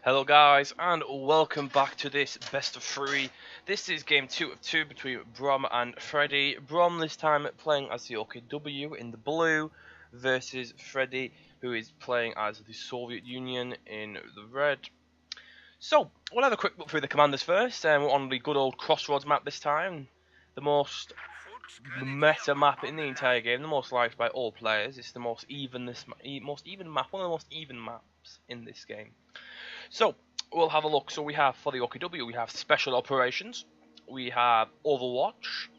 Hello guys and welcome back to this best of three. This is game 2 of 2 between Brom and Freddie. Brom this time playing as the OKW in the blue versus Freddie who is playing as the Soviet Union in the red. So we'll have a quick look through the commanders first. We're on the good old Crossroads map this time. The most meta map in the entire game, the most liked by all players. It's the most even most even map, one of the most even maps in this game. So, we'll have a look. So we have, for the OKW, we have Special Operations, we have Overwatch,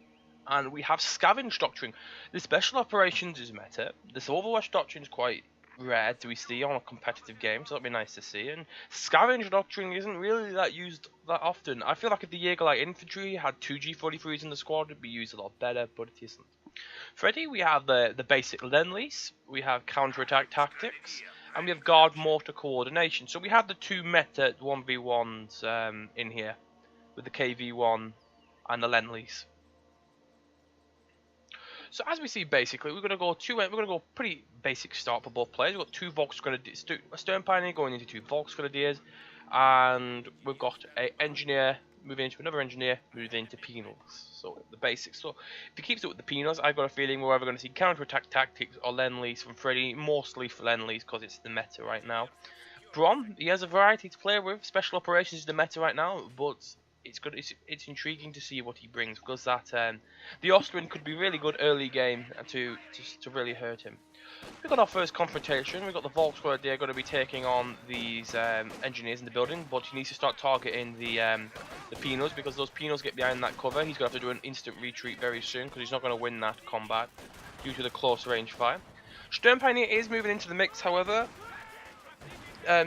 and we have Scavenge Doctrine. The Special Operations is meta. This Overwatch Doctrine is quite rare to see on a competitive game, so that'd be nice to see. And Scavenge Doctrine isn't really that used that often. I feel like if the Jaeger Light Infantry had 2 G43s in the squad, it'd be used a lot better, but it isn't. Freddy, we have the basic Lend-Lease, we have Counter-Attack Tactics, and we have Guard Mortar Coordination. So we have the two meta 1v1s in here, with the KV1 and the Lend-Lease. So as we see, basically, we're gonna go pretty basic start for both players. We've got two Volks Grenadiers, a Stern Pioneer going into two Volks Grenadiers, and we've got an Engineer moving into another Engineer, moving into Penals. So the basics. So if he keeps it with the Penals, I've got a feeling we're either going to see Counter-Attack Tactics or Lend-Lease from Freddie, mostly for Lend-Lease because it's the meta right now. Brom, he has a variety to play with. Special Operations is the meta right now, but it's good. It's intriguing to see what he brings because that the Austrian could be really good early game to really hurt him. We got our first confrontation. We've got the Volks Grenadier going to be taking on these engineers in the building, but he needs to start targeting the Penals because those Penals get behind that cover. He's going to have to do an instant retreat very soon because he's not going to win that combat due to the close range fire. Stern Pioneer is moving into the mix, however.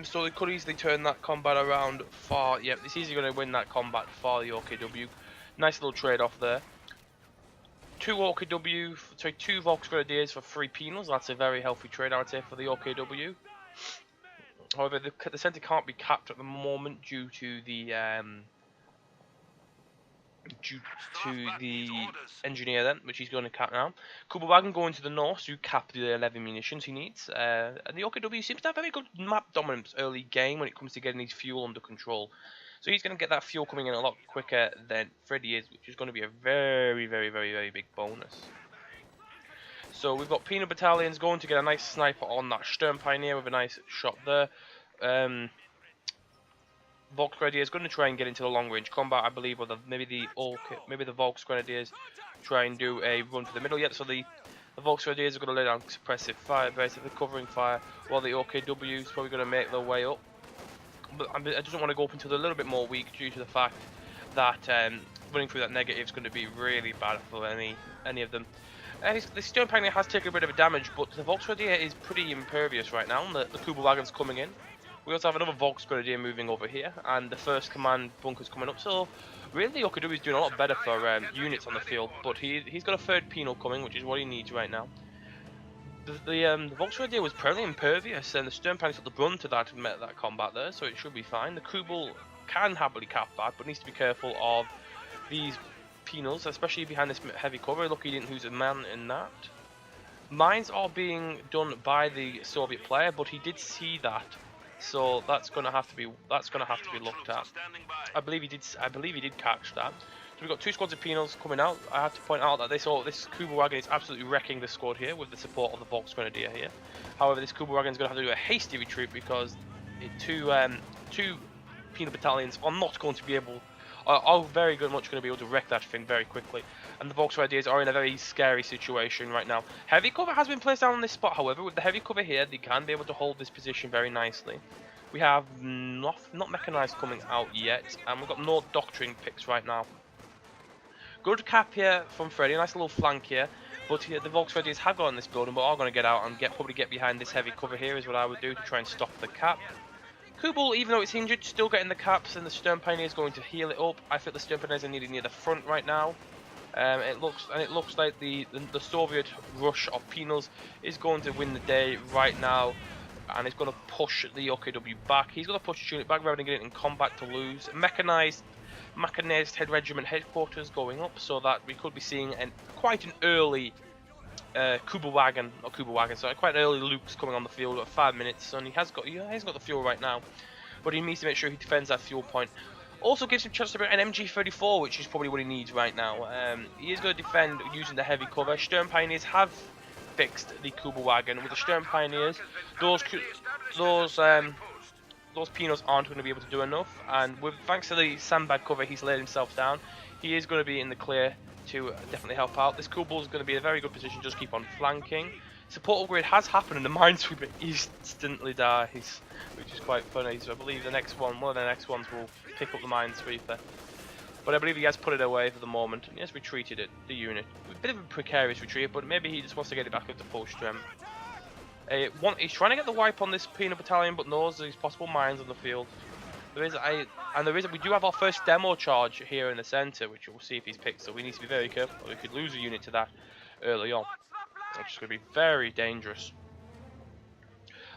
So they could easily turn that combat around far. Yep, it's easily going to win that combat for the OKW. Nice little trade-off there. Two Volks Grenadiers for 3 Penals. That's a very healthy trade, I would say, for the OKW. However, the centre can't be capped at the moment due to the engineer then, which he's going to cap now. Kubelwagen going to the north to cap the 11 munitions he needs. And the OKW seems to have very good map dominance early game when it comes to getting his fuel under control. So he's going to get that fuel coming in a lot quicker than Freddie is, which is going to be a very, very, very, very big bonus. So we've got Penal Battalions going to get a nice sniper on that Stern Pioneer with a nice shot there. Volks Grenadiers going to try and get into the long range combat, I believe, or maybe the Volks Grenadiers try and do a run for the middle yet. So the Volks Grenadiers are going to lay down suppressive fire, basically covering fire, while the OKW is probably going to make their way up. But I just want to go up until they're a little bit more weak due to the fact that running through that negative is going to be really bad for any of them. The Stern Pioneer has taken a bit of a damage, but the Volks Grenadier is pretty impervious right now. The Kubelwagen's coming in. We also have another Volks Grenadier moving over here, and the first command bunker's coming up. So really, OKW is doing a lot better for units on the field, but he's got a third Penal coming, which is what he needs right now. The Volks Grenadier was pretty impervious, and the Stern Pioneer took the brunt of that combat there, so it should be fine. The Kubel can happily cap that, but needs to be careful of these Penals, especially behind this heavy cover. Look, he didn't lose a man in that. Mines are being done by the Soviet player, but he did see that. So that's gonna have to be looked at. I believe he did catch that. So we've got 2 squads of Penals coming out. I have to point out that this Kubelwagen is absolutely wrecking the squad here with the support of the Volks Grenadier here. However, this Kubelwagen is going to have to do a hasty retreat because two Penal battalions are not going to be able, are very much going to be able to wreck that thing very quickly. And the Volks Grenadiers are in a very scary situation right now. Heavy cover has been placed down on this spot, however. With the heavy cover here, they can be able to hold this position very nicely. We have not mechanized coming out yet, and we've got no doctrine picks right now. Good cap here from Freddie, nice little flank here. But the Volks Grenadiers have got in this building, but are going to get out and probably get behind this heavy cover here is what I would do to try and stop the cap. Kubel, even though it's injured, still getting the caps, and the Stern Pioneer is going to heal it up. I think the Stern Pioneers are needed near the front right now. It looks like the Soviet rush of Penals is going to win the day right now, and it's going to push the OKW back. He's going to push his unit back rather than getting in combat to lose. Mechanized Head Regiment headquarters going up, so that we could be seeing quite an early quite an early Luke's coming on the field at 5 minutes, and he has got the fuel right now. but he needs to make sure he defends that fuel point. Also gives him a chance to bring an MG34, which is probably what he needs right now. He is going to defend using the heavy cover. Stern Pioneers have fixed the Kuba wagon. With the Stern Pioneers, those Pinos aren't going to be able to do enough, and with thanks to the sandbag cover he's laid himself down, he is going to be in the clear to definitely help out. This Kubal is going to be in a very good position, just keep on flanking. Support upgrade has happened and the minesweeper instantly dies, which is quite funny. So I believe the next one, one of the next ones will pick up the minesweeper. But I believe he has put it away for the moment, and he has retreated it, the unit. A bit of a precarious retreat, but maybe he just wants to get it back up to full strength. He's trying to get the wipe on this Peanut Battalion, but knows there's possible mines on the field. We do have our first demo charge here in the centre, which we'll see if he's picked, so we need to be very careful. We could lose a unit to that early on, which is going to be very dangerous.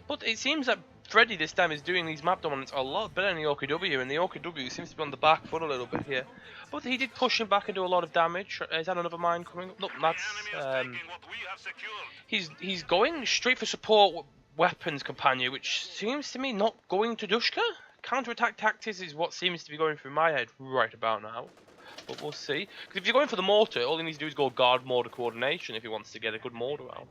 But it seems that Freddie this time is doing these map dominants a lot better than the OKW, and the OKW seems to be on the back foot a little bit here. But he did push him back and do a lot of damage. Is that another mine coming up? Look, that's he's going straight for support weapons companion, which seems to me not going to Dushka. Counter-attack tactics is what seems to be going through my head right about now. But we'll see. Because if you're going for the mortar, all he needs to do is go guard mortar coordination if he wants to get a good mortar out.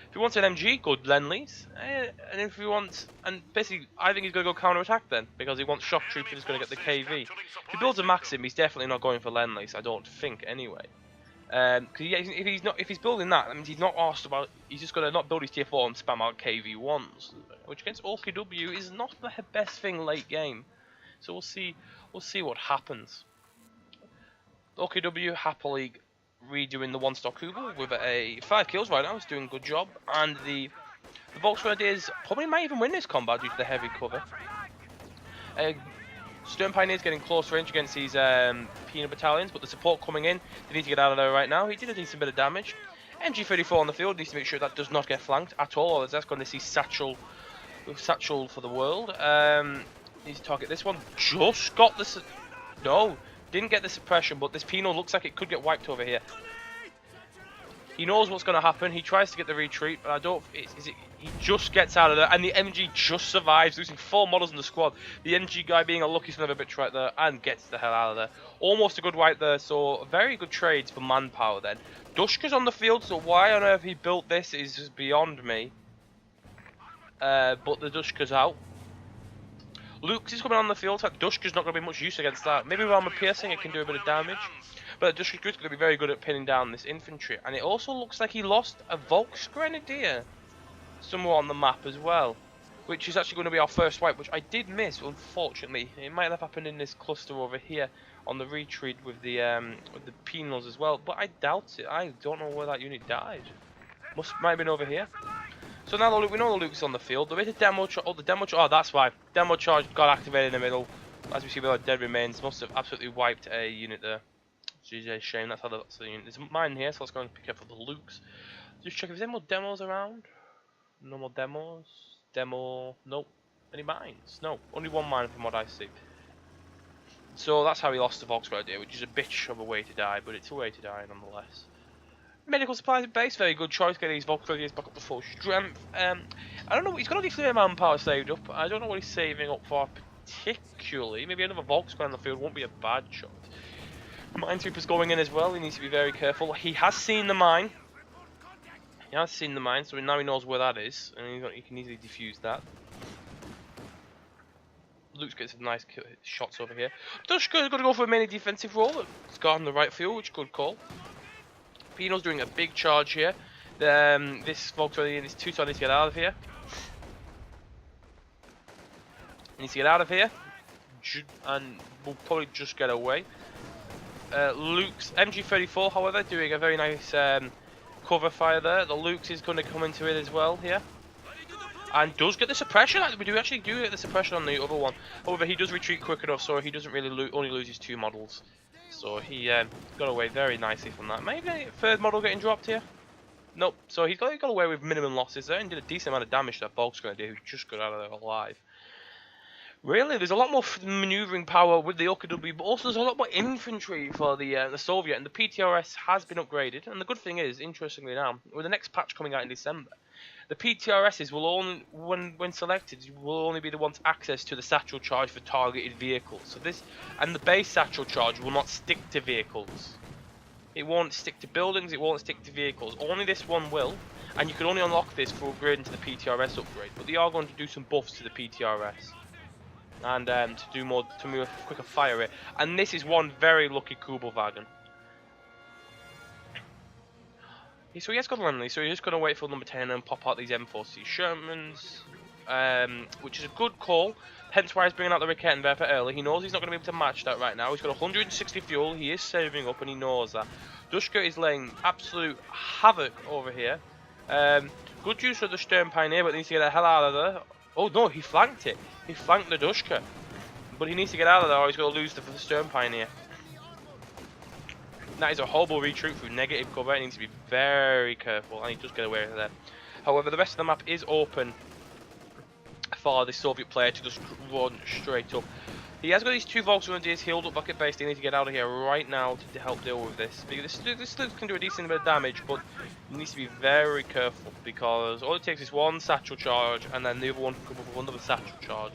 If he wants an MG, go Lend-Lease. And if he wants, and basically, I think he's going to go counter-attack then, because he wants shock troops and he's going to get the KV. If he builds a Maxim, he's definitely not going for Lend-Lease, I don't think, anyway. Cause if he's building that means he's not asked about. He's just going to not build his tier 4 and spam out KV1s, which against OKW is not the best thing late game. So we'll see what happens. OKW happily redoing the one-star Kuba with a 5 kills right now. He's doing a good job, and the Volkswagen probably might even win this combat due to the heavy cover. Stern Pioneer's getting close range against these Peanut Battalions, but the support coming in, they need to get out of there right now. He did a decent bit of damage. MG34 on the field needs to make sure that does not get flanked at all, or that's going to see Satchel for the world. Needs to target this one. Just got this. No, didn't get the suppression, but this Pino looks like it could get wiped over here. He knows what's going to happen. He tries to get the retreat, but I don't. He just gets out of there, and the MG just survives, losing 4 models in the squad. The MG guy being a lucky son of a bitch right there, and gets the hell out of there. Almost a good wipe there, so very good trades for manpower then. Dushka's on the field, so why on earth he built this is just beyond me. But the Dushka's out. Luke's is coming on the field, so Dushka's not going to be much use against that. Maybe with armor piercing it can do a bit of damage. But Dushka's going to be very good at pinning down this infantry. And it also looks like he lost a Volksgrenadier somewhere on the map as well. Which is actually going to be our first wipe, which I did miss, unfortunately. It might have happened in this cluster over here on the retreat with the penals as well. But I doubt it. I don't know where that unit died. Might have been over here. So now we know the Luke's on the field. There is a demo charge. Oh, the demo charge. Oh, that's why. Demo charge got activated in the middle. As we see with our dead remains, must have absolutely wiped a unit there. Which is a shame. That's the unit. There's mine here, so let's go and pick up for the Lukes. Just check if there's any more demos around. No more demos. Demo. Nope. Any mines? No. Only one mine from what I see. So that's how he lost the Volkswagen, which is a bitch of a way to die, but it's a way to die nonetheless. Medical supplies at base, very good choice. Getting these Volkswagens back up to full strength. I don't know. He's got only 3 manpower saved up. I don't know what he's saving up for particularly. Maybe another Volkswagen on the field won't be a bad choice. Minesweeper's going in as well. He needs to be very careful. He has seen the mine. He has seen the mine, so now he knows where that is, and he can easily defuse that. Luke's getting some nice shots over here. Dushka's got to go for a mainly defensive role. It's got on the right field, which is a good call. Pino's doing a big charge here. This Volkswagen is Tucson needs to get out of here. He needs to get out of here, and we'll probably just get away. Luke's MG34, however, doing a very nice cover fire there. The Luke's is going to come into it as well here, and does get the suppression. We do actually get the suppression on the other one. However, he does retreat quick enough, so he doesn't really only loses 2 models. So he got away very nicely from that. Maybe a 3rd model getting dropped here. Nope. So he got away with minimum losses there and did a decent amount of damage to that Volkswagen who just got out of there alive. Really, there's a lot more maneuvering power with the OKW, but also there's a lot more infantry for the Soviet, and the PTRS has been upgraded. And the good thing is, interestingly now, with the next patch coming out in December, the PTRSs will only, when selected, will only be the ones access to the satchel charge for targeted vehicles. So this, and the base satchel charge will not stick to vehicles. It won't stick to buildings, it won't stick to vehicles. Only this one will, and you can only unlock this for upgrading to the PTRS upgrade. But they are going to do some buffs to the PTRS. And to do more, to move quicker fire rate. And this is one very lucky Kubelwagen. So he has got Lemley, so he's just going to wait for number 10 and pop out these M4C Shermans, which is a good call, hence why he's bringing out the Raketenwerfer early. He knows he's not going to be able to match that right now. He's got 160 fuel, he is saving up, and he knows that. Dushka is laying absolute havoc over here. Good use of the Stern Pioneer, but needs to get the hell out of there. Oh no, he flanked it. He flanked the Dushka. But he needs to get out of there or he's going to lose the Stern Pioneer. That is a horrible retreat through negative cover. He needs to be very careful, and he does get away with that. However, the rest of the map is open for the Soviet player to just run straight up. He has got these two Volkswagen healed up back at base. They need to get out of here right now to help deal with this. Because this Luke can do a decent bit of damage, but he needs to be very careful because all it takes is one satchel charge, and then the other one can come up with another satchel charge.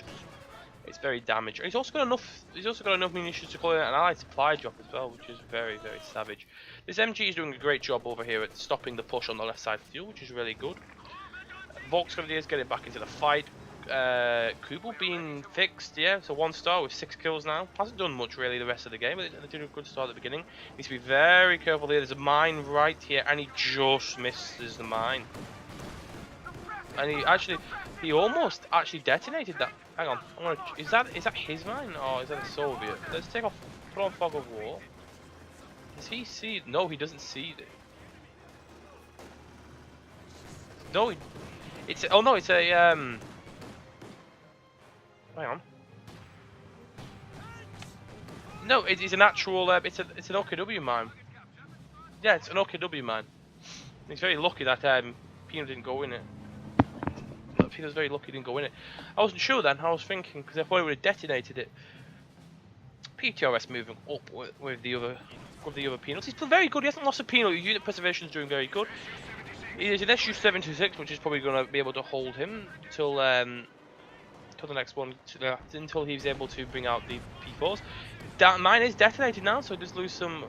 It's very damaged. He's also got enough munitions to call in an allied supply drop as well, which is very, very savage. This MG is doing a great job over here at stopping the push on the left side fuel, which is really good. Volkswagen is getting back into the fight. Kubel being fixed, yeah, so 1 star with 6 kills now. Hasn't done much really the rest of the game, but they did a good start at the beginning. Needs to be very careful here. There's a mine right here, and he just misses the mine. And he almost actually detonated that. Hang on, is that his mine or is that a Soviet? Let's take off, put on fog of war. Does he see it? No, he doesn't see it. No, it's oh no, it's a hang on. No, it's an actual. It's an OKW mine. Yeah, it's an OKW mine. He's very lucky that Pino didn't go in it. He was very lucky he didn't go in it. I wasn't sure then. I was thinking because I thought he would have detonated it. PTRS moving up with the other peanuts. He's been very good. He hasn't lost a peanut. His unit preservation is doing very good. He is an SU-726, which is probably going to be able to hold him till the next one, until he's able to bring out the P4s. That mine is detonated now, so he does lose some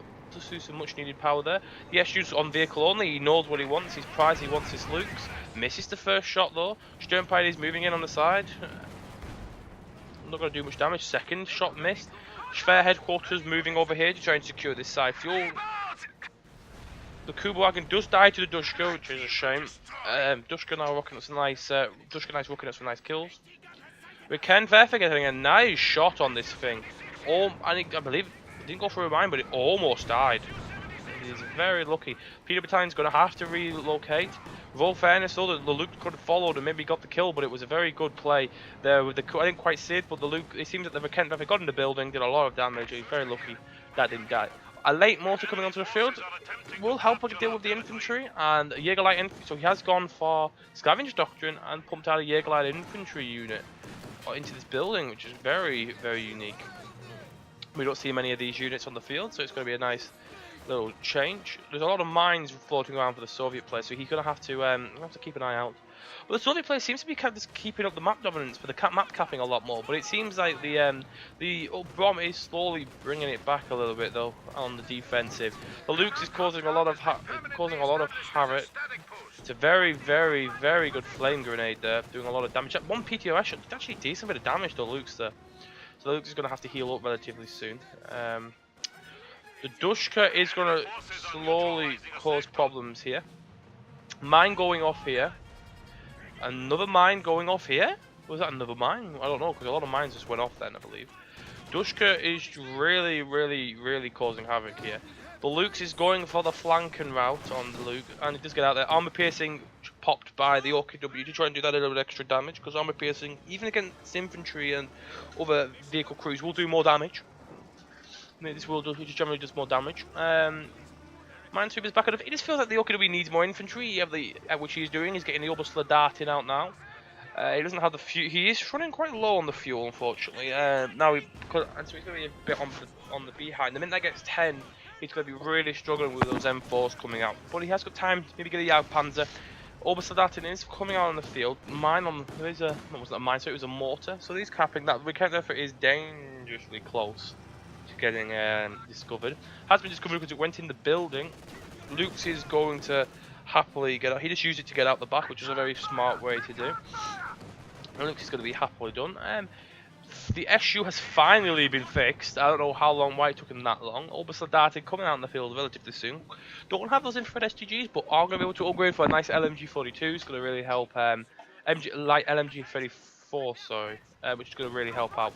much needed power there. The SU's on vehicle only. He knows what he wants. He's prized. He wants his Lukes. Misses the first shot though. Stern Pioneer is moving in on the side. Not going to do much damage. Second shot missed. Schwer headquarters moving over here to try and secure this side fuel. The Kubelwagen does die to the Dushka, which is a shame. Dushka now rocking up some nice. Dushka nice rocking up some nice kills. Raketenwerfer getting a nice shot on this thing. I believe it didn't go through a mine, but it almost died. He's very lucky. Peter Battalion's going to have to relocate. With all fairness though, the Luke could have followed and maybe got the kill, but it was a very good play there with the. I didn't quite see it, but the Luke. It seems that the Raketenwerfer got in the building, did a lot of damage. He's very lucky that didn't die. A late mortar coming onto the field will help deal with the infantry and Jägerlight infantry. So he has gone for Scavenge Doctrine and pumped out a Jägerlight infantry unit into this building, which is very, very unique. We don't see many of these units on the field, so it's going to be a nice little change. There's a lot of mines floating around for the Soviet player, so he's going to have to keep an eye out. But the Soviet player seems to be just keeping up the map dominance for the map capping a lot more. But it seems like the Brom is slowly bringing it back a little bit though on the defensive. The Lukes is causing a lot of havoc. It's a very, very, very good flame grenade there, doing a lot of damage. One PTOS, it's actually a decent bit of damage to Lukes there. So Luke is going to have to heal up relatively soon. The Dushka is going to slowly cause problems here. Mine going off here. Another mine going off here? Was that another mine? I don't know, because a lot of mines just went off then, I believe. Dushka is really, really, really causing havoc here. The Luke's is going for the flanking route on the Luke, and it does get out there. Armor piercing popped by the OKW to try and do that a little bit extra damage, because armor piercing, even against infantry and other vehicle crews, will do more damage. This will do, it just generally does more damage. Minesweeper's back up. It just feels like the OKW needs more infantry. You have which he's doing. He's getting the Oberstler darting out now. He doesn't have the fuel. He is running quite low on the fuel, unfortunately. Now, and so he's going to be a bit on the behind. The minute that gets 10, he's going to be really struggling with those M4s coming out. But he has got time to maybe get a Jagdpanzer. Obersoldaten is coming out on the field. Mine on there is a no, it wasn't a mine, so it was a mortar. So he's capping that. Recanter is dangerously close to getting discovered. Has been discovered because it went in the building. Luke's is going to happily get out. He just used it to get out the back, which is a very smart way to do. And Luke's is going to be happily done. The SU has finally been fixed. I don't know how long, why it took him that long. Obersoldaten coming out in the field relatively soon. Don't have those infrared STGs, but are going to be able to upgrade for a nice LMG 42. It's going to really help. Light LMG 34, sorry, which is going to really help out.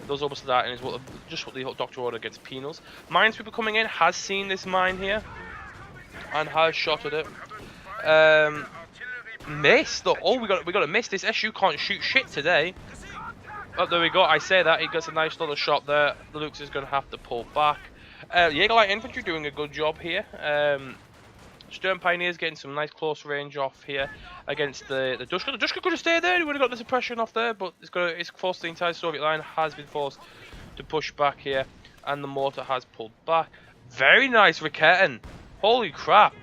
Those Obersoldaten is just what the Doctor ordered against penals. Minesweeper coming in has seen this mine here and has shot at it. Missed. Oh, we got a miss. This SU can't shoot shit today. Oh, there we go. I say that. He gets a nice little shot there. The Lux is going to have to pull back. Jaeger Light Infantry doing a good job here. Stern Pioneers getting some nice close range off here against the Dushka. The Dushka could have stayed there. He would have got the suppression off there, but it's forced the entire Soviet line has been forced to push back here, and the mortar has pulled back. Very nice Riketten. Holy crap.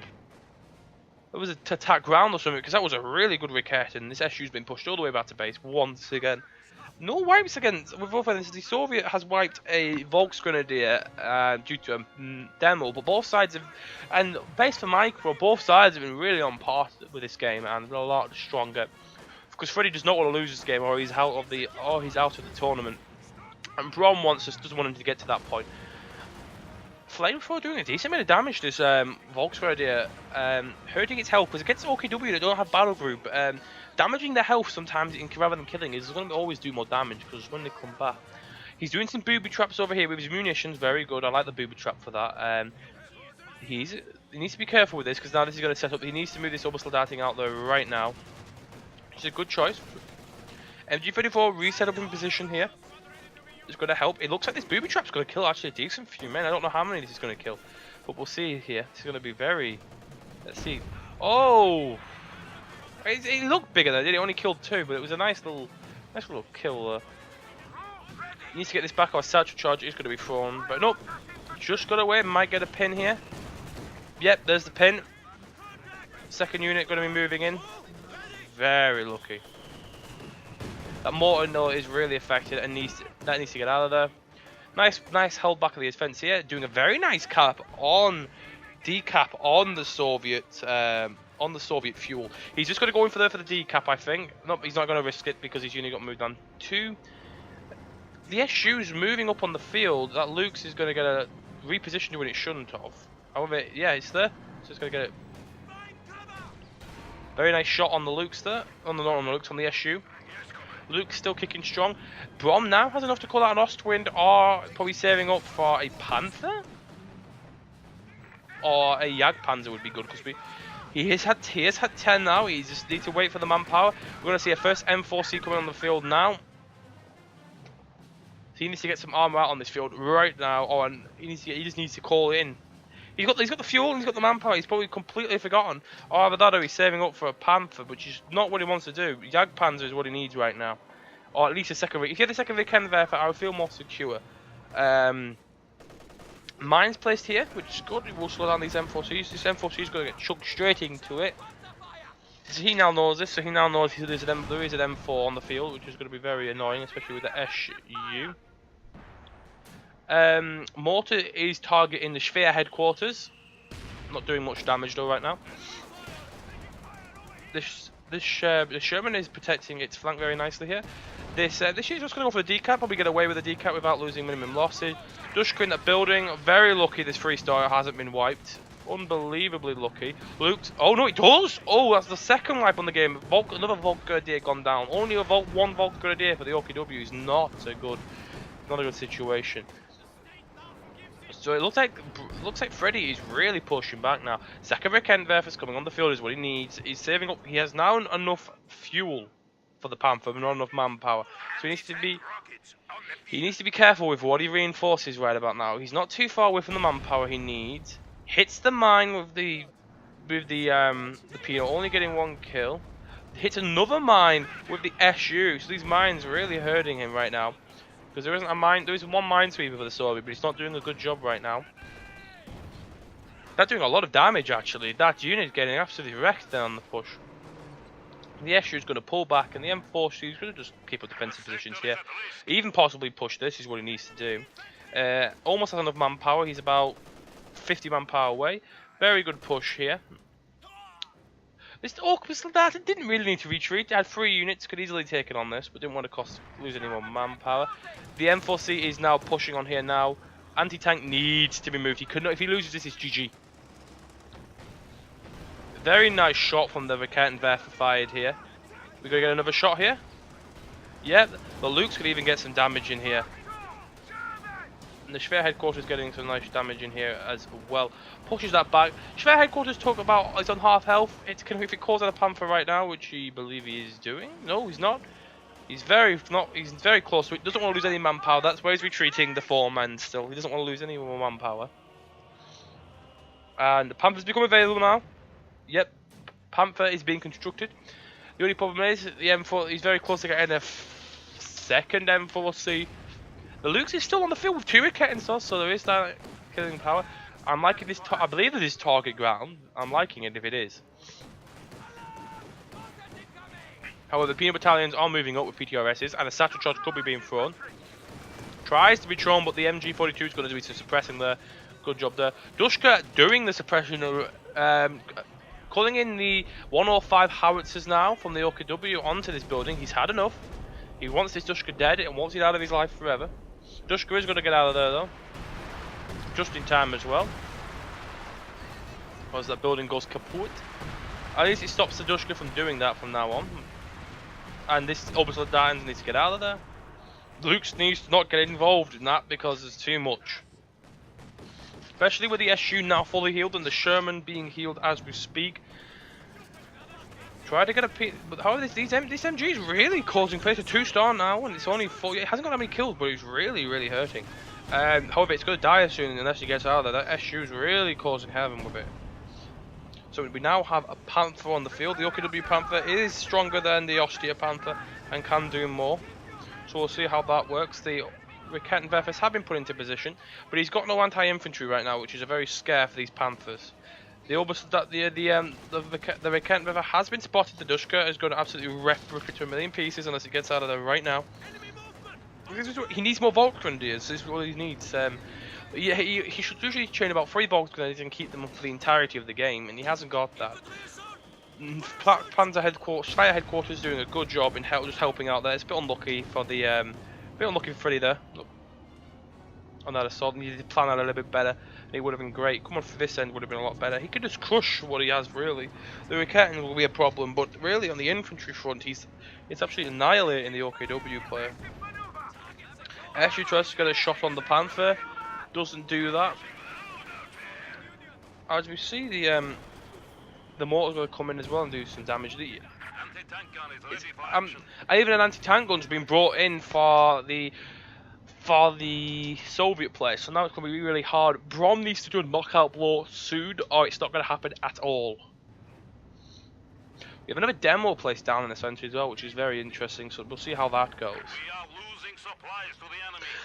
It was to attack ground or something, because that was a really good Riketten. This SU's been pushed all the way back to base once again. No wipes against with both ends. The Soviet has wiped a Volksgrenadier due to a demo, but both sides have, and based for micro, both sides have been really on par with this game and a lot stronger. Because Freddie does not want to lose this game, or he's out of the tournament. And Brom doesn't want him to get to that point. Flamethrower doing a decent bit of damage to this Volksgrenadier, hurting its health because against OKW they don't have battle group. Damaging their health sometimes, rather than killing, is going to always do more damage because when they come back. He's doing some booby traps over here with his munitions, very good. I like the booby trap for that. He needs to be careful with this because now this is going to set up. He needs to move this Obersoldaten out there right now. It's a good choice. MG34 reset up in position here. It's going to help. It looks like this booby trap's going to kill actually a decent few men. I don't know how many this is going to kill, but we'll see here. This is going to be very. Let's see. Oh. It looked bigger though, did it? Only killed 2, but it was a nice little kill. He needs to get this back off. Satchel charge is going to be thrown, but nope. Just got away. Might get a pin here. Yep, there's the pin. Second unit going to be moving in. Very lucky. That mortar though is really affected and needs to get out of there. Nice held back of the defense here. Doing a very nice decap on the Soviet fuel. He's just going to go in for the decap, I think. No, he's not going to risk it because his unit got moved on. 2. The SU's moving up on the field. That Luke's is going to get a reposition when it shouldn't have. However, yeah, it's there. So it's going to get it. Very nice shot on the Luke's there. On the SU. Luke's still kicking strong. Brom now has enough to call out an Ostwind, or probably saving up for a Panther. Or a Jagdpanzer would be good because he has had 10 now. He just needs to wait for the manpower. We're going to see a first M4C coming on the field now. So he needs to get some armor out on this field right now. Oh, and he just needs to call in. He's got the fuel and he's got the manpower. He's probably completely forgotten. Or either that or he's saving up for a Panther, which is not what he wants to do. Jagdpanzer is what he needs right now. Or at least a second. If he had a second Riketten, I would feel more secure. Mines placed here, which is good. It will slow down these M4Cs. This M4C is going to get chucked straight into it. So he now knows this. So he now knows there is an M4 on the field, which is going to be very annoying, especially with the SU. Mortar is targeting the Schwer headquarters. Not doing much damage though right now. The Sherman is protecting its flank very nicely here. This unit's just going to go for the decap. Probably get away with the decap without losing minimum losses. Dushka in that building. Very lucky this 3-star hasn't been wiped. Unbelievably lucky. Luke's. Oh no, it does! Oh, that's the second wipe on the game. Another Volksgrenadier gone down. Only one Volksgrenadier for the OKW is not a good situation. So it looks like Freddie is really pushing back now. Second Riketten is coming on the field is what he needs. He's saving up. He has now enough fuel for the Panther, but not enough manpower. So he needs to be careful with what he reinforces right about now. He's not too far away from the manpower he needs. Hits the mine with the penal, only getting 1 kill. hits another mine with the SU. So these mines are really hurting him right now. Because there isn't a mine, there is one minesweeper for the Soviet, but he's not doing a good job right now. They're doing a lot of damage actually. That unit is getting absolutely wrecked there on the push. The SU is going to pull back, and the M4C is going to just keep up defensive positions here. Even possibly push this is what he needs to do. Almost has enough manpower. He's about 50 manpower away. Very good push here. This Orc that didn't really need to retreat. It had 3 units, could easily take it on this, but didn't want to lose any more manpower. The M4C is now pushing on here now. Anti-tank needs to be moved. He could not. If he loses this, it's GG. Very nice shot from the Raketenwerfer fired here. We're going to get another shot here. Yep, the Lukes could even get some damage in here. And the Schwer headquarters getting some nice damage in here as well. Pushes that back. Schwer headquarters talk about it's on half health. If it calls out a Panther right now, which he believe he is doing. No, he's not. He's very close to it. Doesn't want to lose any manpower. That's why he's retreating the 4-man still. He doesn't want to lose any more manpower. And the Panther's become available now. Yep, Panther is being constructed. The only problem is the M4. He's very close to getting a second M4C. The Lukes is still on the field with 2 Raketenwerfers, so there is that killing power. I'm liking this. I believe it is target ground. I'm liking it if it is. However, the Peanut Battalions are moving up with PTRSs, and a satchel charge could be being thrown. Tries to be thrown, but the MG42 is going to do some suppressing there. Good job there. Dushka doing the suppression. Calling in the 105 howitzers now from the OKW onto this building. He's had enough. He wants this Dushka dead and wants it out of his life forever. Dushka is going to get out of there though. Just in time as well. As that building goes kaput. At least it stops the Dushka from doing that from now on. And this Orbital Titans needs to get out of there. Luke's needs to not get involved in that because there's too much. Especially with the SU now fully healed and the Sherman being healed as we speak. Try to get a P. But how is this MG is really causing face a 2-star now, and it's only 4. It hasn't got that many kills, but it's really hurting. However, it's going to die soon unless he gets out of there. That SU is really causing heaven with it. So we now have a Panther on the field. The OKW Panther is stronger than the Ostia Panther and can do more. So we'll see how that works. The Raketenwerfers have been put into position, but he's got no anti-infantry right now, which is a very scare for these Panthers. The Raketenwerfer has been spotted. The Dushka is going to absolutely rip it to a million pieces unless it gets out of there right now. He needs more Volksgrenadiers. This is what he needs. Yeah, he should usually train about 3 Volksgrenadiers and keep them for the entirety of the game, and he hasn't got that. Panzer headquarters, Fire headquarters, doing a good job in just helping out there. It's a bit unlucky for the unlucky for Freddie there. Look, on that assault, needed to plan out a little bit better. And it would have been great. Coming for this end would have been a lot better. He could just crush what he has really. The Raketten will be a problem, but really on the infantry front, it's absolutely annihilating the OKW player. Actually tries to get a shot on the Panther. Doesn't do that. As we see, the mortar's going to come in as well and do some damage. Even an anti-tank gun's been brought in for the Soviet player, so now it's going to be really hard. Brom needs to do a knockout blow soon, or it's not going to happen at all. We have another demo place down in the centre as well, which is very interesting, so we'll see how that goes.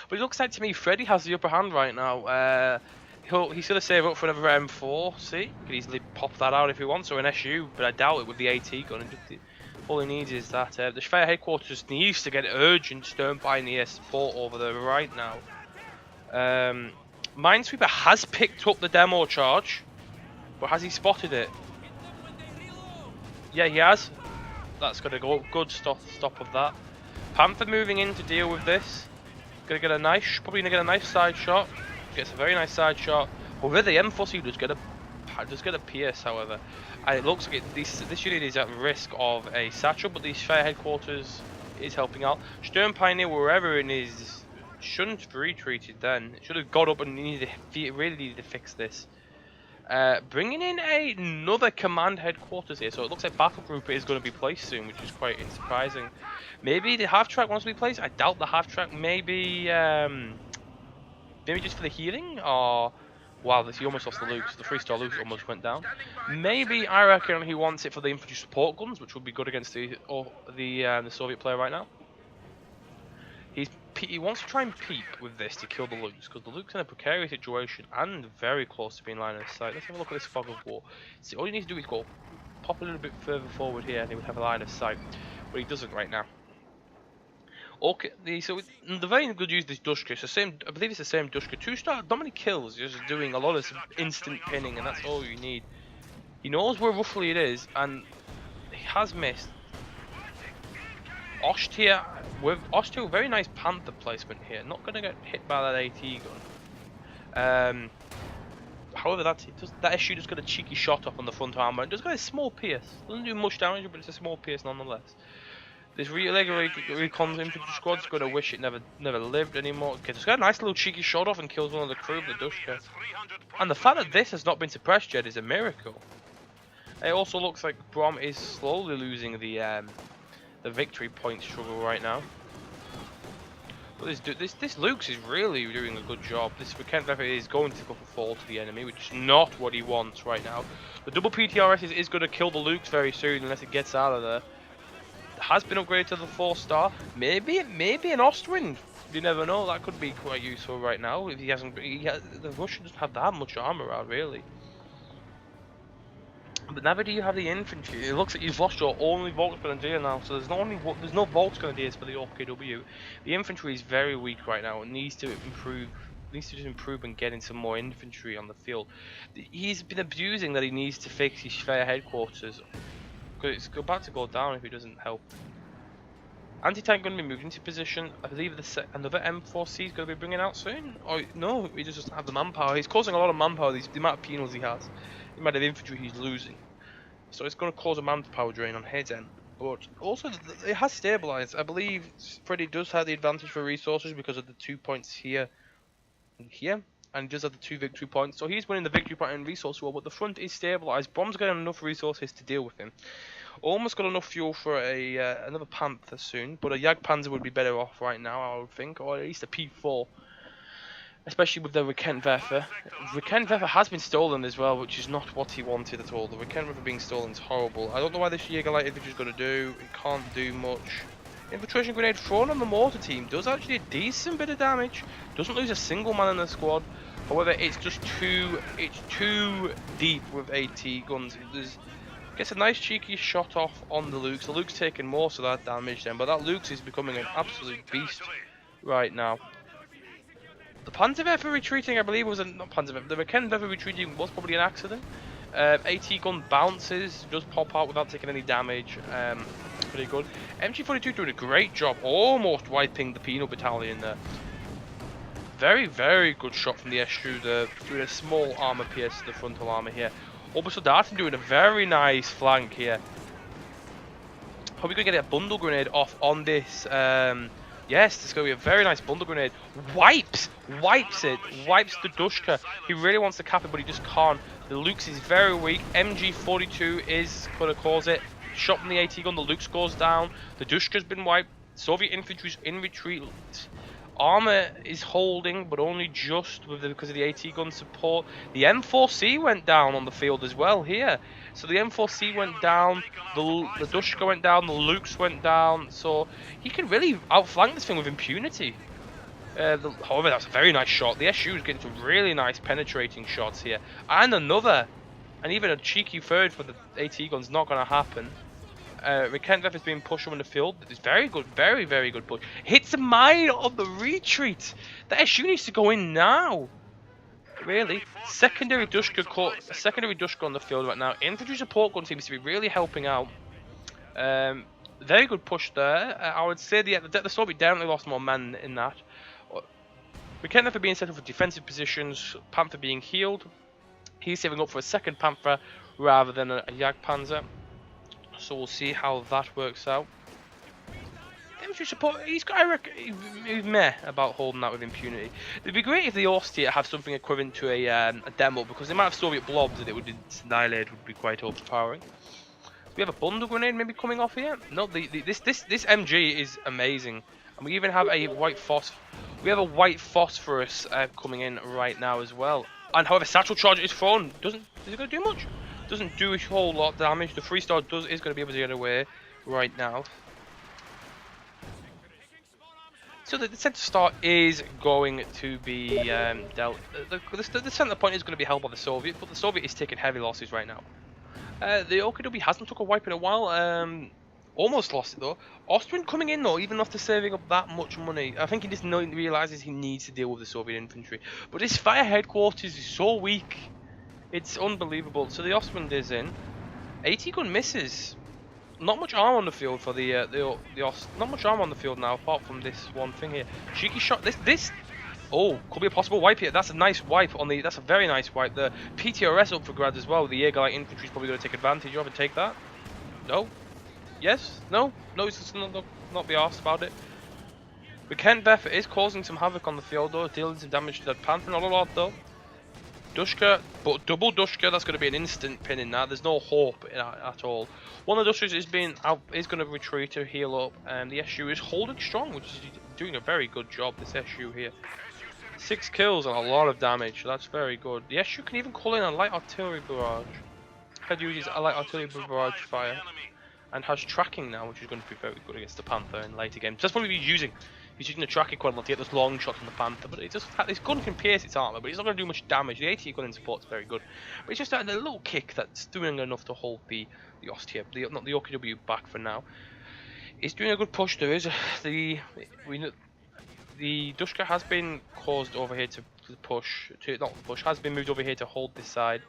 But it looks like to me Freddie has the upper hand right now. He's going to save up for another M4. See, he could easily pop that out if he wants, or an SU, but I doubt it with the AT gun. All he needs is that. The Schwer headquarters needs to get urgent stern pioneer support over there right now. Minesweeper has picked up the demo charge, but has he spotted it? Yeah, he has. That's going to go good stop of that. Panther moving in to deal with this. Gonna get a nice, probably gonna get a nice side shot. Gets a very nice side shot. However, the M4C does get a pierce, however, and it looks like this unit is at risk of a satchel, but the Schwer headquarters is helping out. Stern Pioneer, wherever it is, shouldn't have retreated then. It should have got up and really needed to fix this. Bringing in another command headquarters here, so it looks like battle group is going to be placed soon, which is quite surprising. Maybe the half track wants to be placed. I doubt the half track. Maybe just for the healing, or Wow, he almost lost the Luke. So the 3-star Luke almost went down. Maybe I reckon he wants it for the infantry support guns, which would be good against the Soviet player right now. He wants to try and peek with this to kill the Lukes, because the Luke's in a precarious situation and very close to being line of sight. Let's have a look at this fog of war. See, all you need to do is go pop a little bit further forward here, and he would have a line of sight, but he doesn't right now. Okay, so the very good use of this Dushka. It's the same. I believe it's the same Dushka. 2-star, not many kills, just doing a lot of instant pinning, and that's all you need. He knows where roughly it is, and he has missed. Ostia with very nice Panther placement here. Not going to get hit by that AT gun. However, that SU just got a cheeky shot off on the front armor and just got a small pierce. Doesn't do much damage, but it's a small pierce nonetheless. This regular recon infantry squad's going to wish it never lived anymore. Okay, just got a nice little cheeky shot off and kills one of the crew of the Dushka. And the fact that this has not been suppressed yet is a miracle. It also looks like Brom is slowly losing the victory point struggle right now. But this Luke's is really doing a good job. This Kent is going to go for fall to the enemy, which is not what he wants right now. The double PTRS is going to kill the Luke's very soon unless it gets out of there. It has been upgraded to the 4-star. Maybe an Ostwind. You never know. That could be quite useful right now. If the Russian doesn't have that much armor out really. But never do you have the infantry. It looks like you've lost your only Volksgrenadier now, so there's no Volksgrenadiers for the OKW. The infantry is very weak right now. It needs to improve. Needs to just improve and get in some more infantry on the field. He's been abusing that he needs to fix his fair headquarters, because it's about to go down if he doesn't help. Anti-tank going to be moved into position. I believe another M4C is going to be bringing out soon. Or no, he just doesn't have the manpower. He's causing a lot of manpower. The amount of penals he has. The amount of infantry he's losing, so it's going to cause a manpower drain on his end. But also, it has stabilised. I believe Freddie does have the advantage for resources because of the 2 points here and here, and he does have the 2 victory points. So he's winning the victory point and resource war, but the front is stabilised. Brom's got enough resources to deal with him. Almost got enough fuel for another Panther soon, but a Jagdpanzer would be better off right now, I would think, or at least a P4. Especially with the Raketwerfer. Raketwerfer has been stolen as well, which is not what he wanted at all. The Raketwerfer being stolen is horrible. I don't know why this Jägerlight infantry is going to do. It can't do much. Infiltration grenade thrown on the mortar team does actually a decent bit of damage. Doesn't lose a single man in the squad. However, it's just too deep with AT guns. Gets a nice cheeky shot off on the Lukes. The Luke's taking most of that damage then, but that Luke's is becoming an absolute beast right now. The Panzerwerfer retreating, I believe, was not Panzerwerfer. The Raketwerfer retreating was probably an accident. AT gun bounces, does pop out without taking any damage. Pretty good. MG42 doing a great job, almost wiping the penal battalion there. Very, very good shot from the SU there, doing a small armor pierce to the frontal armor here. Also, Darton doing a very nice flank here. Probably going to get a bundle grenade off on this. Yes, there's going to be a very nice bundle grenade. Wipes it, wipes the Dushka. He really wants to cap it, but he just can't. The Luke's is very weak. MG42 is going to cause it. Shot from the AT gun, the Luke's goes down. The Dushka's been wiped. Soviet infantry's in retreat. Armor is holding, but only just because of the AT gun support. The M4C went down on the field as well here. So the M4C went down, the Dushka went down, the Lukes went down. So he can really outflank this thing with impunity. However, that's a very nice shot. The SU is getting some really nice penetrating shots here. And even a cheeky third for the AT gun's not going to happen. Raketwerfer is being pushed on the field. It's very good, very, very good push. Hits a mine on the retreat. The SU needs to go in now. Really, secondary Dushka on the field right now. Infantry support gun seems to be really helping out. Very good push there. I would say the Soviet definitely lost more men in that. Raketwerfer being set up for defensive positions. Panther being healed. He's saving up for a second Panther rather than a Jagdpanzer. So we'll see how that works out. Infantry support, he's meh about holding that with impunity. It'd be great if the Ostia have something equivalent to a demo, because the amount of Soviet blobs that it would annihilate would be quite overpowering. We have a bundle grenade maybe coming off here. No, this MG is amazing, and we even have a white phosphorus coming in right now as well. And however, Satchel Charge is thrown. Is it going to do much? Doesn't do a whole lot of damage. The 3-star is going to be able to get away right now. So the center star is going to be dealt. The center point is going to be held by the Soviet, but the Soviet is taking heavy losses right now. The OKW hasn't took a wipe in a while. Almost lost it though. Austrian coming in though, even after saving up that much money. I think he just realizes he needs to deal with the Soviet infantry. But his fire headquarters is so weak. It's unbelievable. So the Austrian is in. 80 gun misses. Not much armor on the field for the not much armor on the field now, apart from this one thing here. Cheeky shot. This. Oh, could be a possible wipe here. That's a nice wipe on the. That's a very nice wipe. The PTRS up for grabs as well. The Jaeger Light infantry is probably going to take advantage of and take that. No. Yes. No. No. It's just not be arsed about it. But Kent Beth is causing some havoc on the field though, dealing some damage to that Panther. Not a lot though. Dushka, but double Dushka, that's going to be an instant pin in that. There's no hope in that at all. One of the Dushkas is going to retreat to heal up, and the SU is holding strong, which is doing a very good job. This SU here, 6 kills and a lot of damage. So that's very good. The SU can even call in a light artillery barrage. Had uses a light artillery barrage fire, and has tracking now, which is going to be very good against the Panther in later games. That's probably he's using the track equivalent to get those long shots on the Panther, but this gun can pierce its armor, but it's not going to do much damage. The 80 gun in support is very good, but it's just a little kick that's doing enough to hold the Ost here, not the OKW back for now. It's doing a good push. There is the Dushka has been caused over here to push, has been moved over here to hold this side.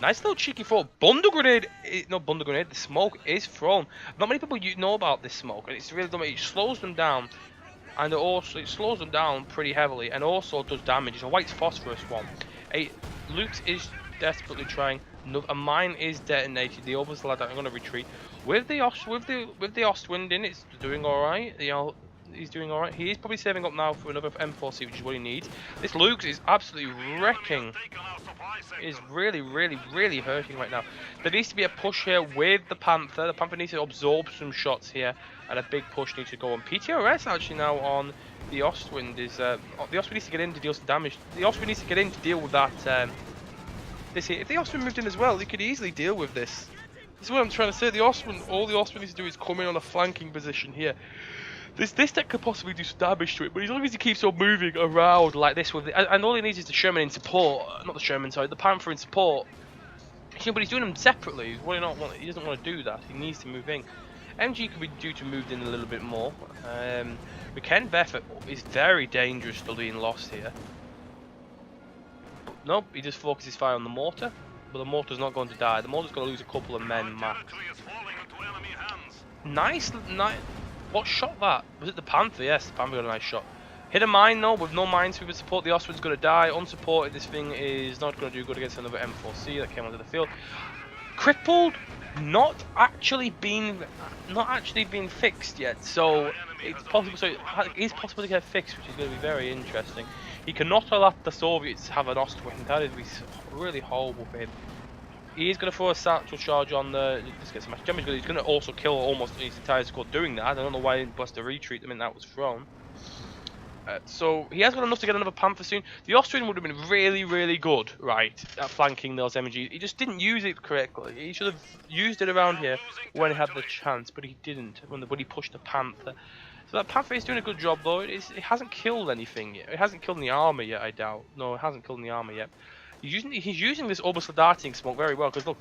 Nice little cheeky throw. Bundle grenade, the smoke is thrown. Not many people know about this smoke, and it's really dumb. It slows them down. And it slows them down pretty heavily, and also does damage. It's a white phosphorus one. Luke is desperately trying. A mine is detonated. The others lad are going to retreat. With the Ostwind in, it's doing all right. He's doing all right. He is probably saving up now for another M4C, which is what he needs. This Luke is absolutely wrecking. Is really hurting right now. There needs to be a push here with the Panther. The Panther needs to absorb some shots here, and a big push needs to go on. PTRS actually now on the Ostwind is the Ostwind needs to get in to deal some damage. The Ostwind needs to get in to deal with that. This here. If the Ostwind moved in as well, he could easily deal with this. This is what I'm trying to say. All the Ostwind needs to do is come in on a flanking position here. This deck could possibly do some damage to it, but as long as he keeps on moving around like this, and all he needs is the Sherman in support, not the Sherman, sorry, the Panther in support. But he's doing them separately. He doesn't want to do that. He needs to move in. MG could be due to move in a little bit more. But Ken Beffett is very dangerous for being lost here. But nope, he just focuses fire on the mortar, but the mortar's not going to die. The mortar's going to lose a couple of men max. Nice. What shot that? Was it the Panther? Yes, the Panther got a nice shot. Hit a mine though, with no minesweeper support, the Ostwind's going to die. Unsupported, this thing is not going to do good against another M4C that came onto the field. Crippled, not actually been fixed yet, so it's possible. So it is possible to get fixed, which is going to be very interesting. He cannot allow the Soviets have an Ostwind. That would be really horrible for him. He is going to throw a satchel charge on the. Let's get some much damage. He's going to also kill almost his entire squad doing that. I don't know why he didn't bust a retreat. I mean, that was thrown. So he has got enough to get another Panther soon. The Austrian would have been really good, right, at flanking those MGs. He just didn't use it correctly. He should have used it around here when he had the chance, but he didn't when he pushed the Panther. So that Panther is doing a good job though. It hasn't killed anything yet. It hasn't killed any armor yet, I doubt. No, it hasn't killed any armor yet. He's using this Obersoldating smoke very well, because look,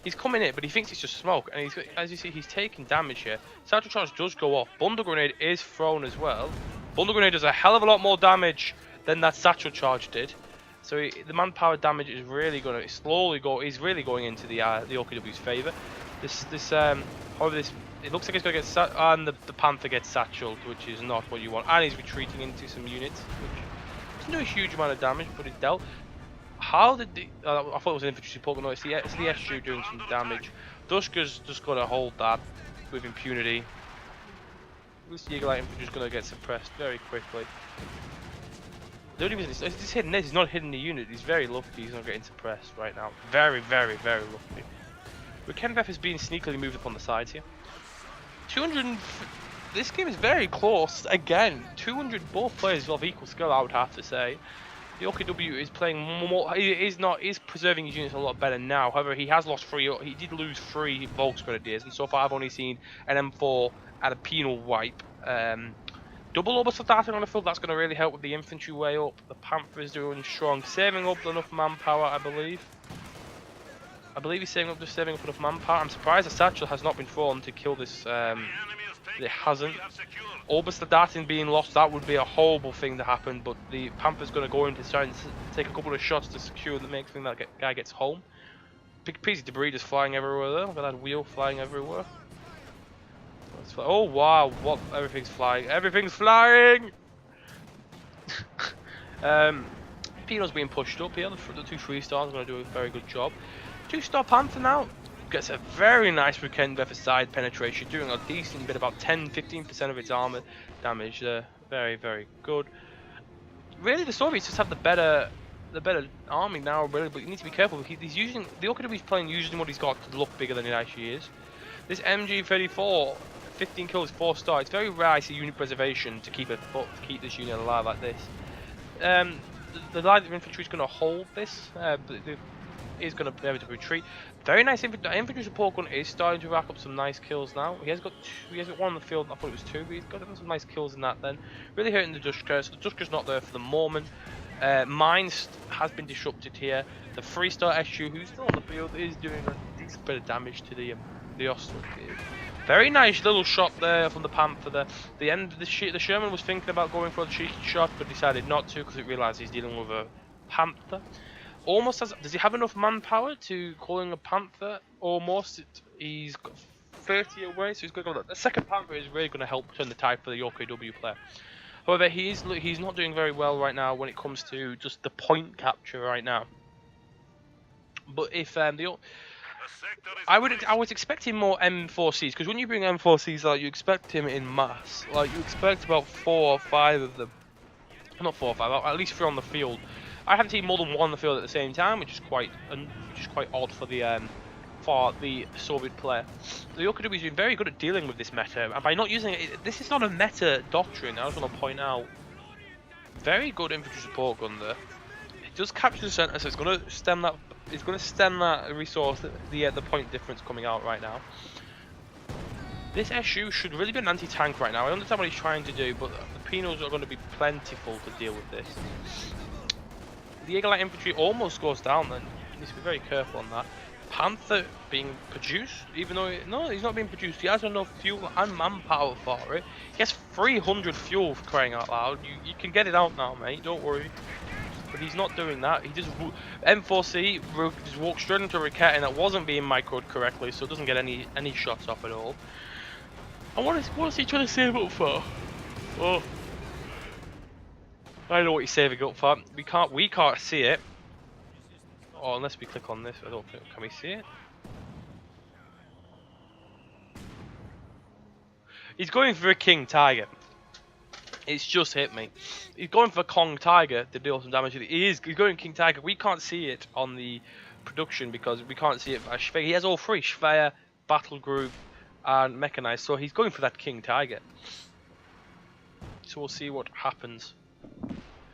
he's coming in, but he thinks it's just smoke, and as you see, he's taking damage here. Satchel charge does go off. Bundle grenade is thrown as well. Bundle grenade does a hell of a lot more damage than that satchel charge did. So the manpower damage is really going to is really going into the OKW's favour. However, it looks like it's going to get and the Panther gets satcheled, which is not what you want, and he's retreating into some units, which doesn't do a huge amount of damage, but it dealt. How did I thought it was an infantry support, no, it's the SU doing some damage. Dushka's just got to hold that with impunity. This Jaeger Light infantry is going to get suppressed very quickly. The only reason it's hidden is he's not hitting the unit. He's very lucky he's not getting suppressed right now. Very lucky. But Kenbeth is being sneakily moved up on the sides here. 200. This game is very close. Again, 200. Both players of equal skill, I would have to say. the OKW is playing more. He's preserving his units a lot better now. However, he has lost 3. He did lose 3 Volksgrenadiers, and so far I've only seen an M4 and a penal wipe. Double Ober starting on the field, that's going to really help with the infantry way up. The Panther is doing strong, saving up enough manpower, I believe. I believe he's saving up enough manpower. I'm surprised the Satchel has not been thrown to kill this. It hasn't. Oberstadten being lost, that would be a horrible thing to happen, but the Panther's going to go in to try and take a couple of shots to secure the next thing that guy gets home. Big piece of debris just flying everywhere there. Look at that wheel flying everywhere. Oh wow, what? Everything's flying. Everything's flying! Pino's being pushed up here. The 2 3-stars are going to do a very good job. 2-star Panther now gets a very nice Rückenwehr for side penetration, doing a decent bit, about 10-15% of its armor damage there. Very, very good. Really, the Soviets just have the better army now, really, but you need to be careful. He's using the OKW he's playing, using what he's got to look bigger than it actually is. This MG34, 15 kills, 4-star. It's very rare I see unit preservation to keep this unit alive like this. The light infantry is going to hold this, but is going to be able to retreat. Very nice infantry support gun is starting to rack up some nice kills now. He has got 1 on the field. I thought it was 2, but he's got some nice kills in that. Then really hurting the Dushka. So the Dushka's not there for the moment. Mines has been disrupted here. The 3-star SU, who's still on the field, is doing a decent bit of damage to the Ostwick. Very nice little shot there from the Panther there. The Sherman was thinking about going for the cheeky shot, but decided not to because it realised he's dealing with a Panther. Almost does he have enough manpower to call in a Panther? Almost. He's got 30 away, so he's going to go. The second Panther is really going to help turn the tide for the OKW player. However, he's not doing very well right now when it comes to just the point capture right now. But if I was expecting more M4Cs, because when you bring M4Cs out, you expect him in mass. Like you expect about 4 or 5 of them, not 4 or 5, at least 3 on the field. I haven't seen more than 1 on the field at the same time, which is quite odd for the Soviet player. The OKW is doing very good at dealing with this meta, and by not using it, this is not a meta doctrine. I just want to point out, very good infantry support gun there. It does capture the center, so it's going to stem that. It's going to stem that resource, the point difference coming out right now. This SU should really be an anti-tank right now. I understand what he's trying to do, but the penals are going to be plentiful to deal with this. The Eagle Light infantry almost goes down then. He needs to be very careful on that. Panther being produced, even though no, he's not being produced. He has enough fuel and manpower for it. He has 300 fuel for crying out loud. You can get it out now, mate. Don't worry. But he's not doing that. He just M4C just walked straight into a Raketa, and that wasn't being microed correctly, so it doesn't get any shots off at all. And what is he trying to save up for? Oh. I know what he's saving up for. We can't see it. Oh, unless we click on this, I don't think. Can we see it? He's going for a King Tiger. It's just hit me. He's going for Kong Tiger to deal some damage. He's going King Tiger. We can't see it on the production because we can't see it by Schweier. He has all 3: Schweier, Battle Group, and Mechanized. So he's going for that King Tiger. So we'll see what happens.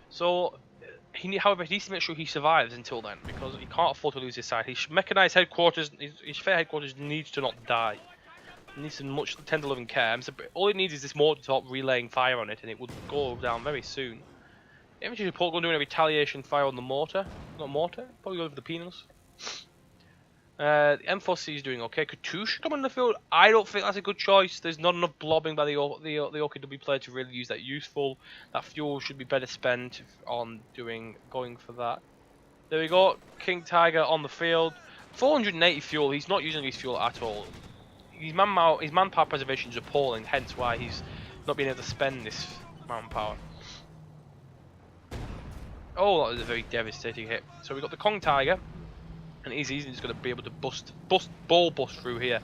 So, however, he needs to make sure he survives until then, because he can't afford to lose his side. His Mechanized headquarters, his Fair headquarters needs to not die. It needs some much tender loving care. So all it needs is this mortar to stop relaying fire on it, and it would go down very soon. Infantry support going doing a retaliation fire on the mortar. Not mortar, probably go for the penals. The M4C is doing okay. Katyusha coming in the field. I don't think that's a good choice. There's not enough blobbing by the OKW player to really use that useful. That fuel should be better spent on going for that. There we go. King Tiger on the field. 480 fuel. He's not using his fuel at all. His manpower preservation is appalling. Hence why he's not being able to spend this manpower. Oh, that was a very devastating hit. So we got the Kong Tiger. And he's easily just going to be able to ball bust through here.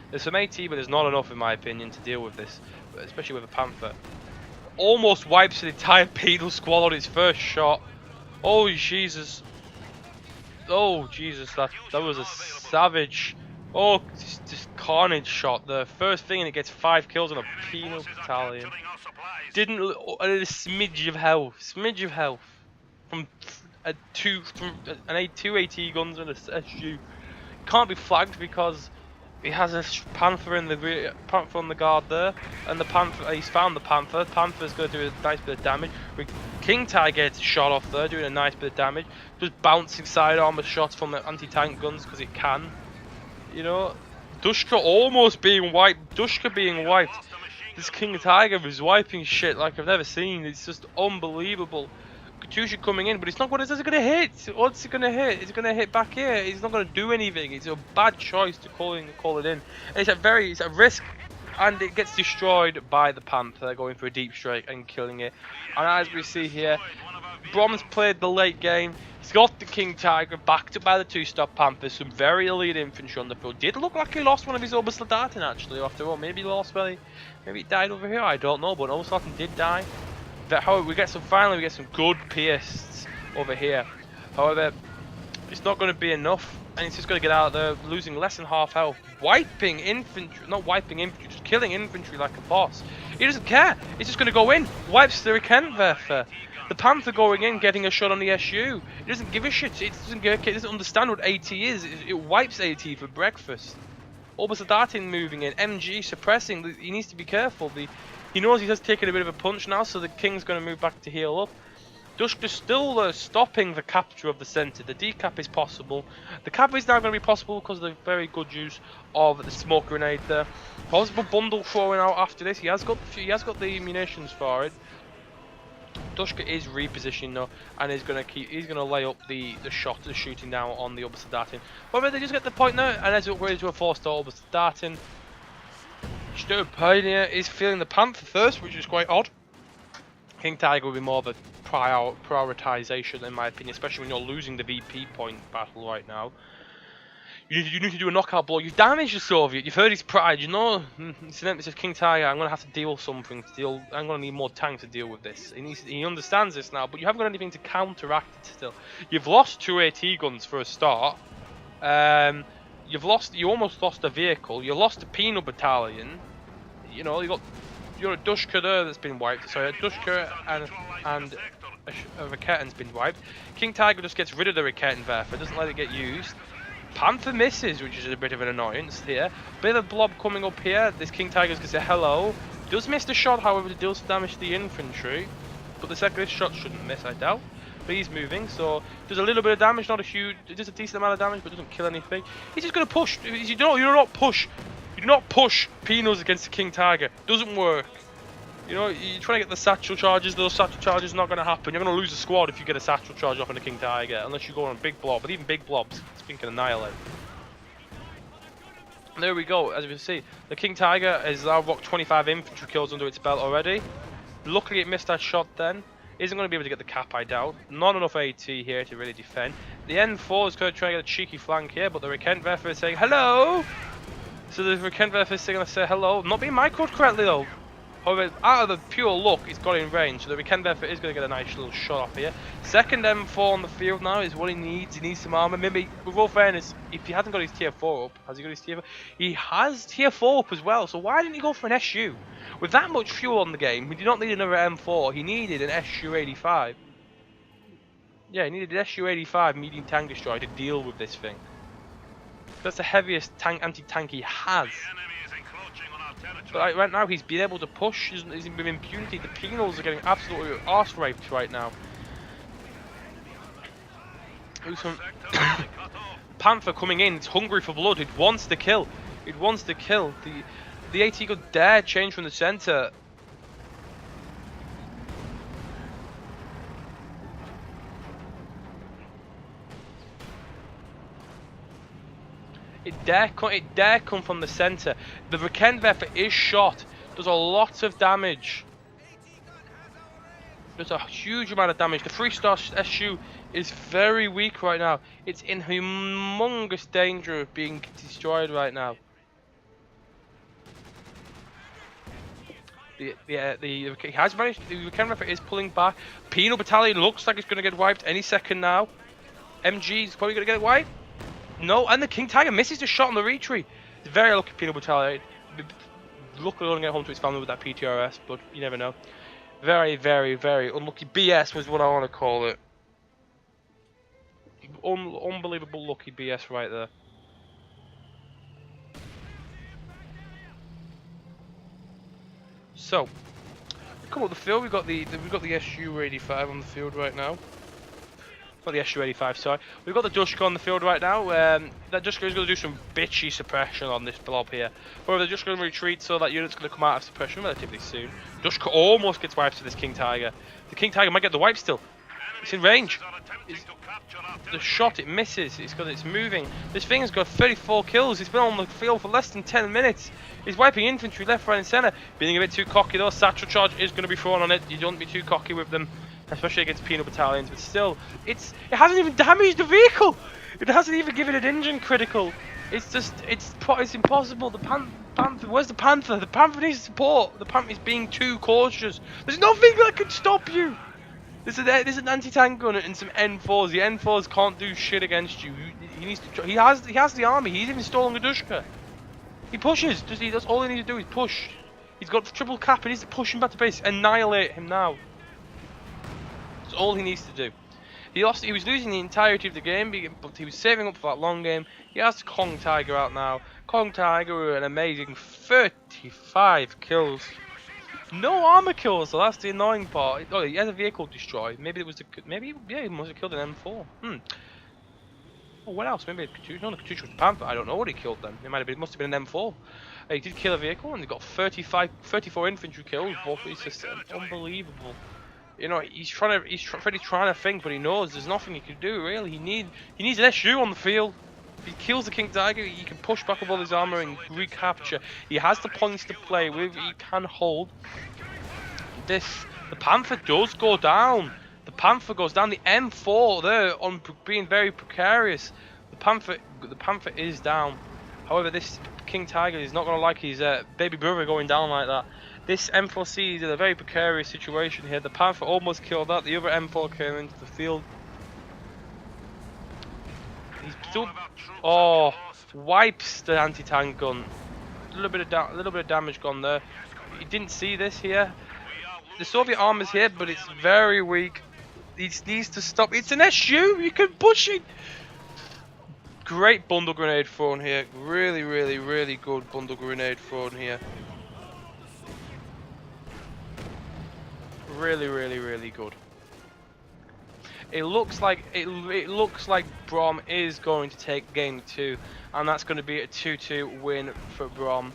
There's some AT, but there's not enough, in my opinion, to deal with this, especially with a Panther. Almost wipes the entire penal squad on its first shot. Oh Jesus! Oh Jesus! That was a savage. Oh, just carnage shot. The first thing, and it gets 5 kills on a penal battalion. Didn't a smidge of health. Smidge of health. from two AT guns and a SU. Can't be flagged because he has a Panther in the rear, Panther on the guard there, and the Panther, he's found the Panther. Panther's going to do a nice bit of damage. King Tiger gets shot off there, doing a nice bit of damage. Just bouncing side armor shots from the anti-tank guns because it can. You know, Dushka almost being wiped. Dushka being wiped. This King Tiger is wiping shit like I've never seen. It's just unbelievable. Katusha coming in, but it's not what it is. It's going to hit. What's it going to hit? It's going to hit back here. It's not going to do anything. It's a bad choice to call it in. And it's at risk, and it gets destroyed by the Panther going for a deep strike and killing it. And as we see here, Brom's played the late game. He's got the King Tiger backed up by the two-stop Panthers. Some very elite infantry on the field. Did look like he lost one of his Obersoldaten actually after all. Maybe he lost maybe he died over here. I don't know, but Obersoldaten did die. However, finally we get some good pierces over here. However, it's not going to be enough, and he's just going to get out there losing less than half health. Wiping infantry, not wiping infantry, just killing infantry like a boss. He doesn't care. He's just going to go in, wipes the Rekenwerfer. The Panther going in, getting a shot on the SU. He doesn't give a shit. It doesn't understand what AT is. It wipes AT for breakfast. Obersoldaten moving in, MG suppressing. He needs to be careful. He knows he has taken a bit of a punch now, so the King's going to move back to heal up. Dushka's still stopping the capture of the centre. The decap is possible. The cap is now going to be possible because of the very good use of the smoke grenade there. Possible bundle throwing out after this. He has got the munitions for it. Dushka is repositioning though, and he's gonna lay up the shooting down on the Obersoldaten. However, they just get the point now, and as it upgrades to a 4-star Obersoldaten. Stuart Pioneer is feeling the Panther first, which is quite odd. King Tiger will be more of a prioritization in my opinion, especially when you're losing the VP point battle right now. You need to do a knockout blow. You've damaged the Soviet. You've hurt his pride. You know, it says King Tiger. I'm gonna have to deal something. I'm gonna need more time to deal with this. He understands this now, but you haven't got anything to counteract it still. You've lost 2 AT guns for a start. You almost lost a vehicle. You lost a penal battalion. You know, you got a Dushka there that's been wiped. Sorry, a Dushka and a Raketen's been wiped. King Tiger just gets rid of the Rekenwerfer, doesn't let it get used. Panther misses, which is a bit of an annoyance here. Bit of a blob coming up here. This King Tiger's gonna say hello. Does miss the shot, however, it deals damage to the infantry. But the second shot shouldn't miss, I doubt. But he's moving, so does a little bit of damage, not a huge, just a decent amount of damage, but doesn't kill anything. He's just gonna push. You do not push penals against the King Tiger. Doesn't work. You know, you're trying to get the satchel charges. Those satchel charges are not going to happen. You're going to lose a squad if you get a satchel charge off on a King Tiger, unless you go on a big blob. But even big blobs, it's been can annihilate. And there we go. As you can see, the King Tiger has now got 25 infantry kills under its belt already. Luckily, it missed that shot then. Isn't going to be able to get the cap, I doubt. Not enough AT here to really defend. The N4 is going to try and get a cheeky flank here, but the Rekenwerfer is saying hello. So the Rekenwerfer is going to say hello. Not being microed correctly though. However, out of the pure luck, it's got in range, so the Rekenwerfer is going to get a nice little shot off here. Second M4 on the field now is what he needs. He needs some armor. Maybe, with all fairness, if he hasn't got his tier 4 up, has he got his tier 4? He has tier 4 up as well, so why didn't he go for an SU? With that much fuel on the game, he did not need another M4. He needed an SU-85. Yeah, he needed an SU-85 medium tank destroyer to deal with this thing. That's the heaviest anti-tank he has. But right now he's been able to push with impunity. The penals are getting absolutely arse raped right now. Panther coming in, it's hungry for blood, it wants to kill. It wants to kill. The AT could dare change from the centre. It dare come from the centre. The Rekenwerfer is shot. Does a lot of damage. Does a huge amount of damage. The 3-star SU is very weak right now. It's in humongous danger of being destroyed right now. He has managed. The Rekenwerfer is pulling back. Penal Battalion looks like it's going to get wiped any second now. MG is probably going to get wiped. No, and the King Tiger misses the shot on the retreat. It's very lucky Penal Battalion. Luckily, only get home to his family with that PTRS, but you never know. Very, very, very unlucky. BS was what I want to call it. unbelievable lucky BS right there. So, come up the field. We've got the SU-85 on the field right now. Not the SU-85, sorry. We've got the Dushka on the field right now. That Dushka is going to do some bitchy suppression on this blob here. However, the Dushka going to retreat, so that unit's going to come out of suppression relatively soon. Dushka almost gets wiped to this King Tiger. The King Tiger might get the wipe still. It's in range. The shot, it misses. It's moving. This thing has got 34 kills. It's been on the field for less than 10 minutes. He's wiping infantry left, right, and centre. Being a bit too cocky though. Satchel charge is going to be thrown on it. You don't be too cocky with them, especially against penal battalions. But still, it hasn't even damaged the vehicle. It hasn't even given it engine critical. It's impossible. The Panther, where's the Panther? The Panther needs support. The Panther is being too cautious. There's nothing that can stop you. There's an anti-tank gun and some N4s. The N4s can't do shit against you. He has the army. He's even stalling a Dushka. He pushes. That's all he needs to do is push. He's got triple cap. He needs to push him back to base. Annihilate him now. That's all he needs to do. He was losing the entirety of the game, but he was saving up for that long game. He has Kong Tiger out now. Kong Tiger with an amazing 35 kills. No armor kills, so that's the annoying part. Oh, he has a vehicle destroyed. Maybe it was he must have killed an M4. Oh, what else? Maybe a Katusha. No, the Katusha was the Panther. I don't know what he killed then. It must have been an M4. He did kill a vehicle and he got 34 infantry kills. Both. It's just unbelievable. You know, Freddie's trying to think, but he knows there's nothing he can do really. He needs an SU on the field. If he kills the King Tiger, he can push back with all his armor and recapture. He has the points to play with. He can hold this. The Panther does go down. The Panther goes down. The M4 there on being very precarious. The Panther is down. However, this King Tiger is not going to like his baby brother going down like that. This M4C is in a very precarious situation here. The Panther almost killed that. The other M4 came into the field. He's still, wipes the anti-tank gun. A little bit of damage gone there. You didn't see this here. The Soviet armor's here, but it's very weak. It needs to stop. It's an SU. You can push it. Great bundle grenade thrown here. Really, really, really good bundle grenade thrown here. Really, really, really good. It looks like Brom is going to take game 2, and that's going to be a 2-2 win for Brom.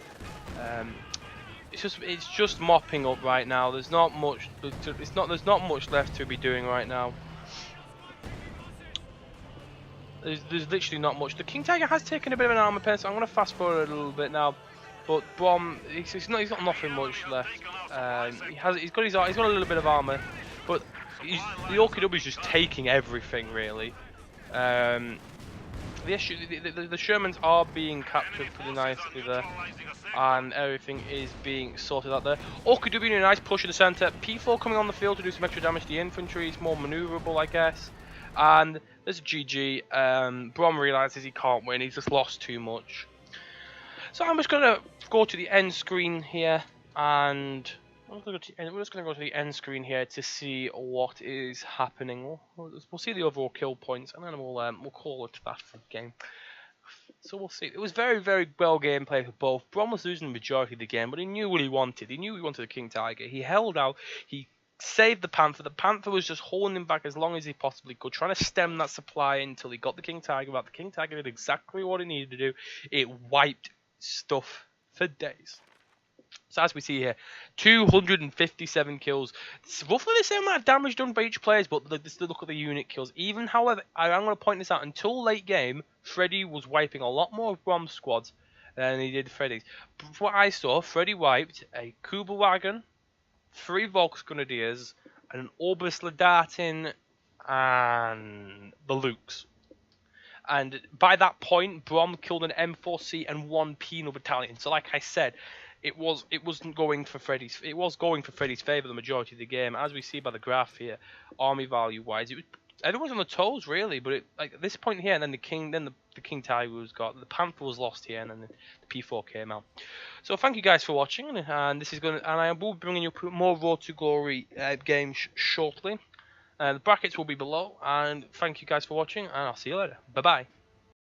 It's just mopping up right now. There's not much. There's not much left to be doing right now. There's literally not much. The King Tiger has taken a bit of an armor pen, so I'm going to fast forward a little bit now. But Brom, he's got nothing much left. He's got a little bit of armor, but the OKW is just taking everything really. The Shermans are being captured pretty nicely there, and everything is being sorted out there. OKW doing a nice push in the centre. P4 coming on the field to do some extra damage to the infantry. It's more manoeuvrable, I guess. And there's a GG. Brom realises he can't win. He's just lost too much. So I'm just going to go to the end screen here, and we're just going to go to the end screen here to see what is happening. We'll see the overall kill points, and then we'll call it that for the game. So we'll see. It was very, very well gameplay for both. Brom was losing the majority of the game, but he knew what he wanted. He knew he wanted the King Tiger. He held out. He saved the Panther. The Panther was just holding him back as long as he possibly could, trying to stem that supply until he got the King Tiger out. The King Tiger did exactly what he needed to do. It wiped stuff for days. So as we see here, 257 kills. It's roughly the same amount of damage done by each player, but look at the unit kills. Even, however, I'm going to point this out, until late game, Freddie was wiping a lot more of Brom's squads than he did Freddie's. From what I saw, Freddie wiped a Kuba wagon, 3 Volksgrenadiers, an Oberstledatin, and the Lukes. And by that point, Brom killed an M4C and 1 penal battalion. So, like I said, it wasn't going for Freddie's. It was going for Freddie's favour the majority of the game, as we see by the graph here, army value wise. Everyone's on the toes really, but like at this point here, and then the King Tiger was got, the Panther was lost here, and then the P4 came out. So thank you guys for watching, and I will be bringing you more Road to Glory games shortly. The brackets will be below, and thank you guys for watching, and I'll see you later. Bye bye.